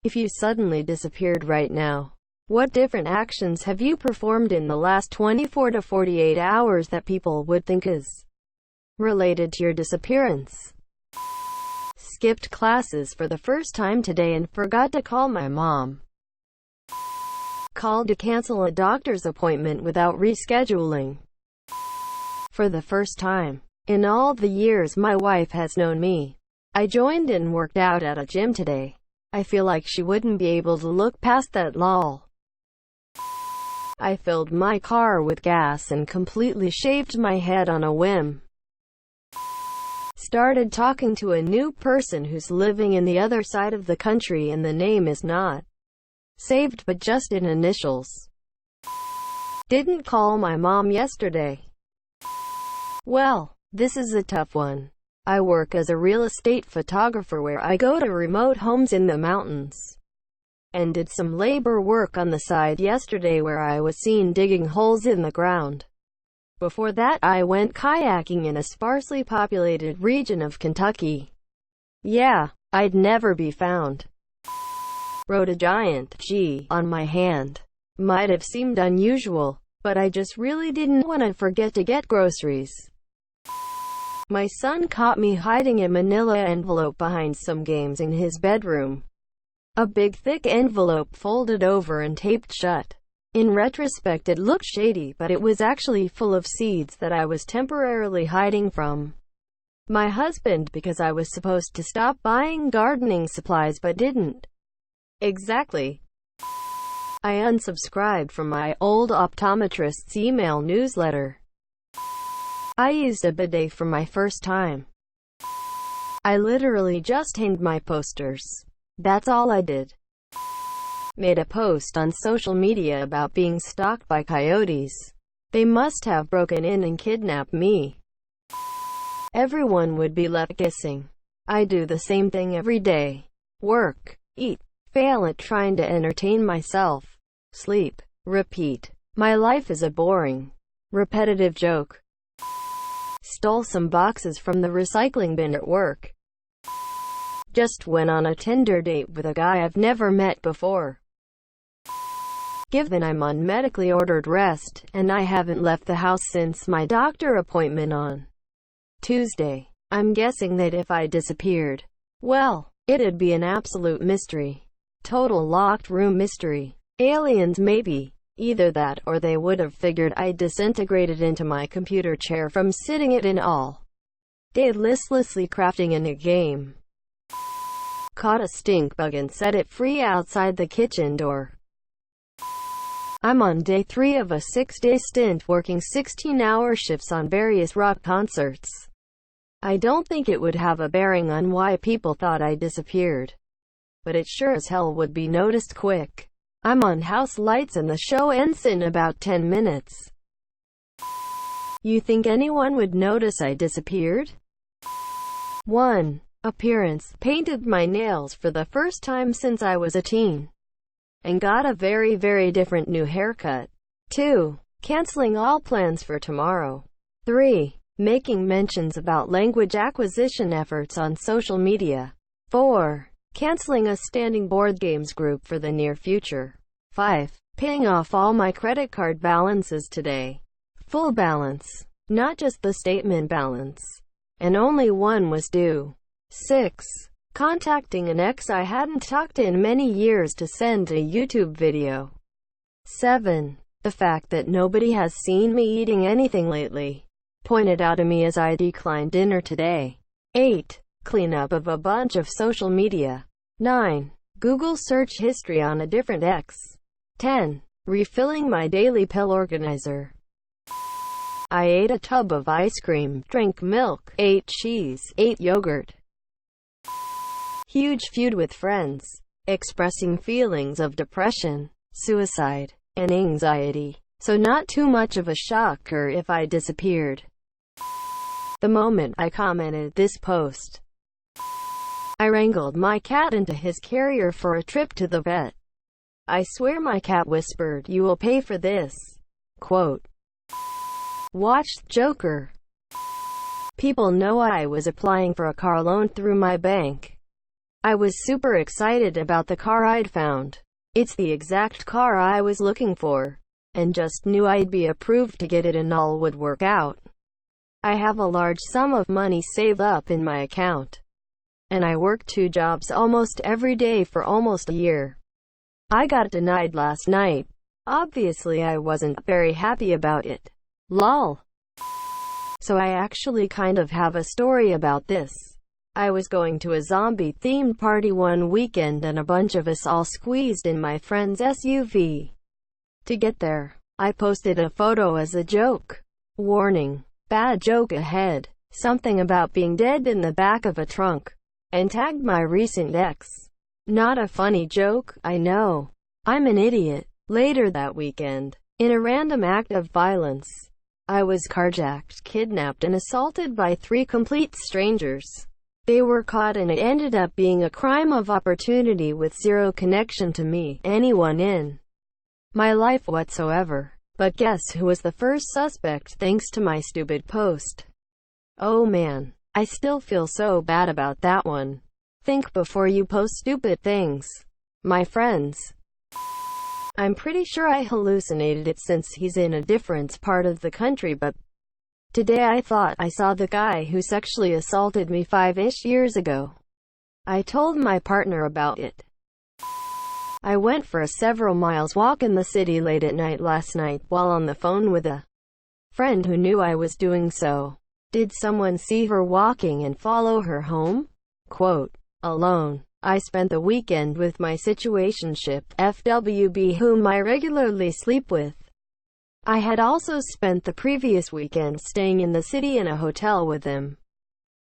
If you suddenly disappeared right now, what different actions have you performed in the last 24 to 48 hours that people would think is related to your disappearance? Skipped classes for the first time today and forgot to call my mom. Called to cancel a doctor's appointment without rescheduling. For the first time in all the years my wife has known me, I joined and worked out at a gym today. I feel like she wouldn't be able to look past that lol. I filled my car with gas and completely shaved my head on a whim. Started talking to a new person who's living in the other side of the country and the name is not saved but just in initials. Didn't call my mom yesterday. Well, this is a tough one. I work as a real estate photographer where I go to remote homes in the mountains, and did some labor work on the side yesterday where I was seen digging holes in the ground. Before that I went kayaking in a sparsely populated region of Kentucky. Yeah, I'd never be found. Wrote a giant G on my hand. Might have seemed unusual, but I just really didn't want to forget to get groceries. My son caught me hiding a manila envelope behind some games in his bedroom. A big thick envelope folded over and taped shut. In retrospect it looked shady, but it was actually full of seeds that I was temporarily hiding from my husband because I was supposed to stop buying gardening supplies but didn't. Exactly. I unsubscribed from my old optometrist's email newsletter. I used a bidet for my first time. I literally just hanged my posters. That's all I did. Made a post on social media about being stalked by coyotes. They must have broken in and kidnapped me. Everyone would be left guessing. I do the same thing every day. Work, eat, fail at trying to entertain myself, sleep, repeat. My life is a boring, repetitive joke. Stole some boxes from the recycling bin at work. Just went on a Tinder date with a guy I've never met before. Given I'm on medically ordered rest, and I haven't left the house since my doctor appointment on Tuesday, I'm guessing that if I disappeared, well, it'd be an absolute mystery. Total locked room mystery. Aliens maybe. Either that or they would have figured I disintegrated into my computer chair from sitting it in all day listlessly crafting a new game. Caught a stink bug and set it free outside the kitchen door. I'm on day 3 of a 6-day stint working 16-hour shifts on various rock concerts. I don't think it would have a bearing on why people thought I disappeared, but it sure as hell would be noticed quick. I'm on house lights and the show ends in about 10 minutes. You think anyone would notice I disappeared? 1. Appearance. Painted my nails for the first time since I was a teen. And got a very different new haircut. 2. Canceling all plans for tomorrow. 3. Making mentions about language acquisition efforts on social media. 4. Canceling a standing board games group for the near future. 5. Paying off all my credit card balances today. Full balance. Not just the statement balance. And only one was due. 6. Contacting an ex I hadn't talked to in many years to send a YouTube video. 7. The fact that nobody has seen me eating anything lately. Pointed out to me as I declined dinner today. 8. Cleanup of a bunch of social media. 9. Google search history on a different ex. 10. Refilling my daily pill organizer. I ate a tub of ice cream, drank milk, ate cheese, ate yogurt. Huge feud with friends. Expressing feelings of depression, suicide, and anxiety. So not too much of a shocker if I disappeared. The moment I commented this post, I wrangled my cat into his carrier for a trip to the vet. I swear my cat whispered, "You will pay for this." Quote. Watched Joker. People know I was applying for a car loan through my bank. I was super excited about the car I'd found. It's the exact car I was looking for, and just knew I'd be approved to get it and all would work out. I have a large sum of money saved up in my account, and I worked 2 jobs almost every day for almost a year. I got denied last night. Obviously I wasn't very happy about it. Lol. So I actually kind of have a story about this. I was going to a zombie-themed party one weekend and a bunch of us all squeezed in my friend's SUV. To get there, I posted a photo as a joke. Warning. Bad joke ahead. Something about being dead in the back of a trunk. And tagged my recent ex. Not a funny joke, I know. I'm an idiot. Later that weekend, in a random act of violence, I was carjacked, kidnapped and assaulted by 3 complete strangers. They were caught and it ended up being a crime of opportunity with zero connection to me, anyone in my life whatsoever. But guess who was the first suspect thanks to my stupid post? Oh man, I still feel so bad about that one. Think before you post stupid things, my friends. I'm pretty sure I hallucinated it since he's in a different part of the country, but today I thought I saw the guy who sexually assaulted me 5-ish years ago. I told my partner about it. I went for a several miles walk in the city late at night last night while on the phone with a friend who knew I was doing so. Did someone see her walking and follow her home? Quote, alone. I spent the weekend with my situationship, FWB, whom I regularly sleep with. I had also spent the previous weekend staying in the city in a hotel with him,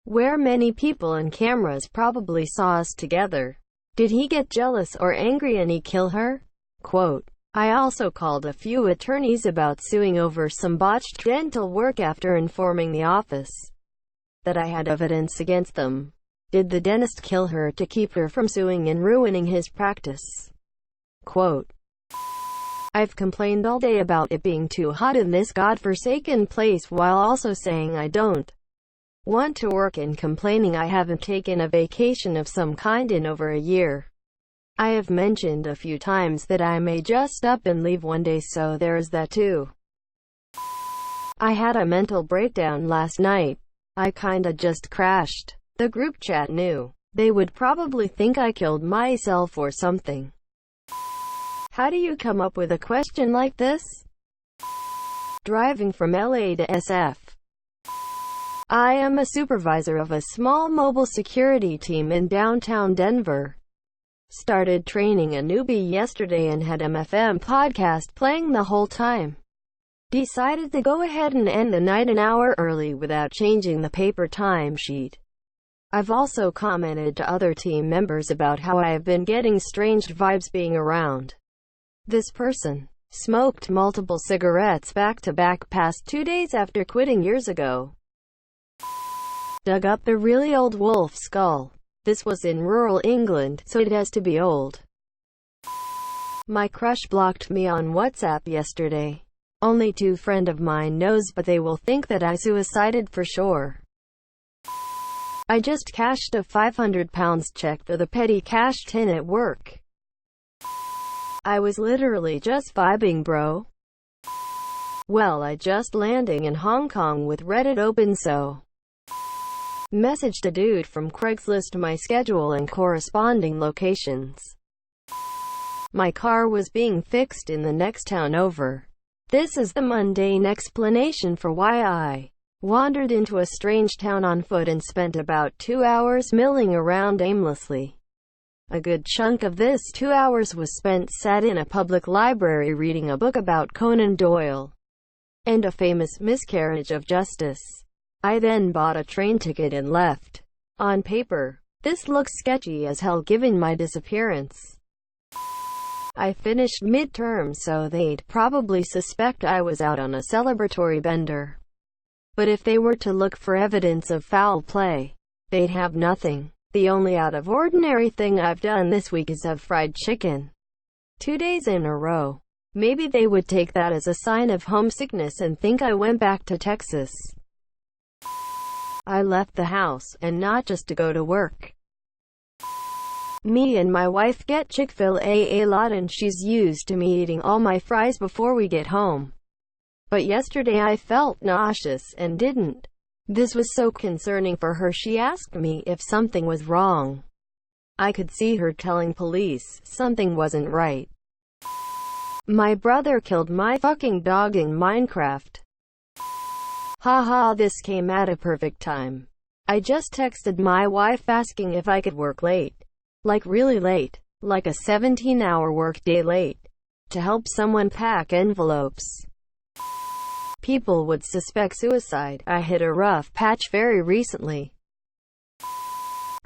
where many people and cameras probably saw us together. Did he get jealous or angry and he kill her? Quote, I also called a few attorneys about suing over some botched dental work after informing the office that I had evidence against them. Did the dentist kill her to keep her from suing and ruining his practice? Quote, I've complained all day about it being too hot in this godforsaken place while also saying I don't want to work and complaining I haven't taken a vacation of some kind in over a year. I have mentioned a few times that I may just up and leave one day, so there's that too. I had a mental breakdown last night. I kinda just crashed. The group chat knew. They would probably think I killed myself or something. How do you come up with a question like this? Driving from LA to SF. I am a supervisor of a small mobile security team in downtown Denver. Started training a newbie yesterday and had MFM podcast playing the whole time. Decided to go ahead and end the night an hour early without changing the paper timesheet. I've also commented to other team members about how I have been getting strange vibes being around this person. Smoked multiple cigarettes back-to-back past 2 days after quitting years ago. Dug up the really old wolf skull. This was in rural England, so it has to be old. My crush blocked me on WhatsApp yesterday. Only 2 friend of mine knows, but they will think that I suicided for sure. I just cashed a £500 check for the petty cash tin at work. I was literally just vibing, bro. Well, I just landing in Hong Kong with Reddit open, so messaged a dude from Craigslist my schedule and corresponding locations. My car was being fixed in the next town over. This is the mundane explanation for why I wandered into a strange town on foot and spent about 2 hours milling around aimlessly. A good chunk of this 2 hours was spent sat in a public library reading a book about Conan Doyle and a famous miscarriage of justice. I then bought a train ticket and left. On paper, this looks sketchy as hell given my disappearance. I finished midterm, so they'd probably suspect I was out on a celebratory bender. But if they were to look for evidence of foul play, they'd have nothing. The only out-of-ordinary thing I've done this week is have fried chicken 2 days in a row. Maybe they would take that as a sign of homesickness and think I went back to Texas. I left the house, and not just to go to work. Me and my wife get Chick-fil-A a lot and she's used to me eating all my fries before we get home. But yesterday I felt nauseous and didn't. This was so concerning for her. She asked me if something was wrong. I could see her telling police something wasn't right. My brother killed my fucking dog in Minecraft. Haha, this came at a perfect time. I just texted my wife asking if I could work late. Like really late. Like a 17-hour workday late. To help someone pack envelopes. People would suspect suicide. I hit a rough patch very recently.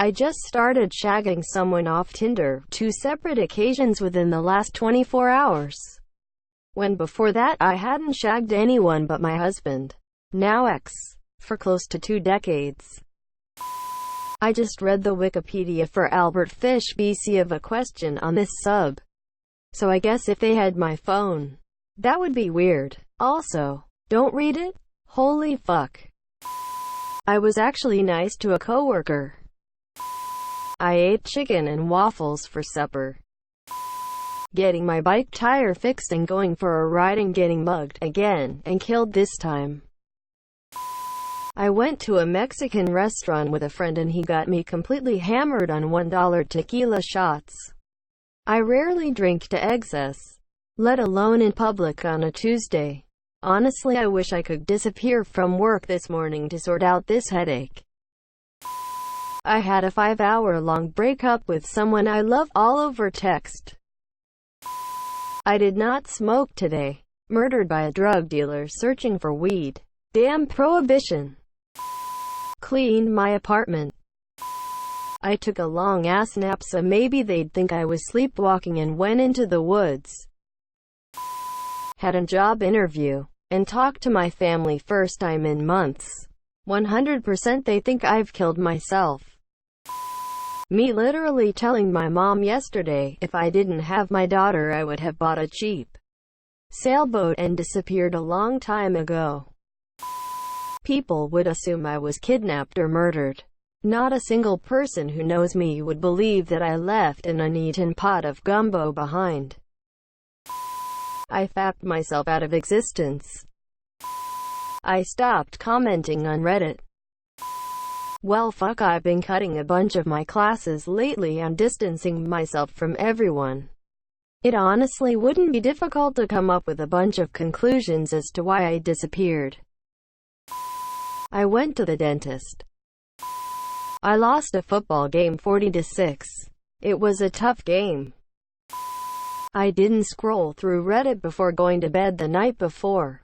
I just started shagging someone off Tinder, 2 separate occasions within the last 24 hours. When before that I hadn't shagged anyone but my husband, now ex, for close to 2 decades. I just read the Wikipedia for Albert Fish BC of a question on this sub. So I guess if they had my phone, that would be weird. Also, don't read it? Holy fuck. I was actually nice to a coworker. I ate chicken and waffles for supper. Getting my bike tire fixed and going for a ride and getting mugged again and killed this time. I went to a Mexican restaurant with a friend and he got me completely hammered on $1 tequila shots. I rarely drink to excess, let alone in public on a Tuesday. Honestly, I wish I could disappear from work this morning to sort out this headache. I had a 5-hour-long breakup with someone I love all over text. I did not smoke today. Murdered by a drug dealer searching for weed. Damn prohibition. Cleaned my apartment. I took a long ass nap so maybe they'd think I was sleepwalking and went into the woods. Had a job interview. And talked to my family first time in months. 100% they think I've killed myself. Me literally telling my mom yesterday, if I didn't have my daughter I would have bought a cheap sailboat and disappeared a long time ago. People would assume I was kidnapped or murdered. Not a single person who knows me would believe that I left an uneaten pot of gumbo behind. I fapped myself out of existence. I stopped commenting on Reddit. Well fuck, I've been cutting a bunch of my classes lately and distancing myself from everyone. It honestly wouldn't be difficult to come up with a bunch of conclusions as to why I disappeared. I went to the dentist. I lost a football game 40-6. It was a tough game. I didn't scroll through Reddit before going to bed the night before.